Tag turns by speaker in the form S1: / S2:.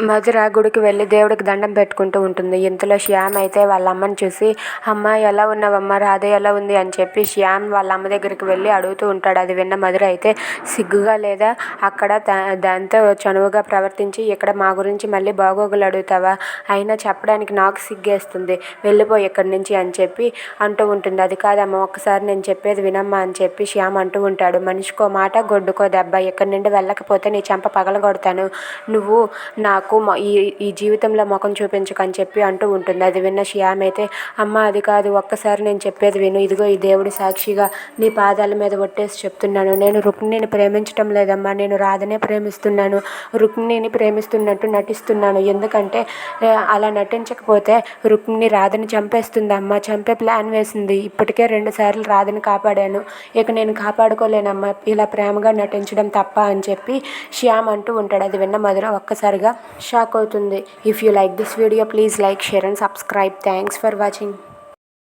S1: మధుర గుడికి వెళ్ళి దేవుడికి దండం పెట్టుకుంటూ ఉంటుంది. ఇంతలో శ్యామ్ అయితే వాళ్ళ అమ్మని చూసి, అమ్మ ఎలా ఉన్నావమ్మా, రాధ ఎలా ఉంది అని చెప్పి శ్యామ్ వాళ్ళ అమ్మ దగ్గరికి వెళ్ళి అడుగుతూ ఉంటాడు. అది విన్న మధుర అయితే, సిగ్గుగా లేదా, అక్కడ దాంతో చనువుగా ప్రవర్తించి ఇక్కడ మా గురించి మళ్ళీ బాగోగులు అడుగుతావా, అయినా చెప్పడానికి నాకు సిగ్గేస్తుంది, వెళ్ళిపోయి ఇక్కడి నుంచి అని చెప్పి అంటూ ఉంటుంది. అది కాదమ్మా, ఒక్కసారి నేను చెప్పేది వినమ్మా అని చెప్పి శ్యామ్ అంటూ ఉంటాడు. మనిషికో మాట గొడ్డుకో దెబ్బ, ఇక్కడి నుండి వెళ్ళకపోతే నీ చెంప పగలగొడతాను, నువ్వు నాకు ఈ ఈ జీవితంలో ముఖం చూపించకని చెప్పి అంటూ ఉంటుంది. అది విన్న శ్యామ్ అయితే, అమ్మ అది కాదు, ఒక్కసారి నేను చెప్పేది విను, ఇదిగో ఈ దేవుడి సాక్షిగా నీ పాదాల మీద ఒట్టేసి చెప్తున్నాను, నేను రుక్మిణిని ప్రేమించటం లేదమ్మా, నేను రాధనే ప్రేమిస్తున్నాను, రుక్మిణిని ప్రేమిస్తున్నట్టు నటిస్తున్నాను, ఎందుకంటే అలా నటించకపోతే రుక్మిణి రాధని చంపేస్తుందమ్మా, చంపే ప్లాన్ వేసింది, ఇప్పటికే 2 సార్లు రాధని కాపాడాను, ఇక నేను కాపాడుకోలేనమ్మా, ఇలా ప్రేమగా నటించడం తప్ప అని చెప్పి శ్యామ్ అంటూ ఉంటాడు. అది విన్న మధుర ఒక్కసారిగా షాక్ అవుతుంది. If you like this video please like, share and subscribe. Thanks for watching.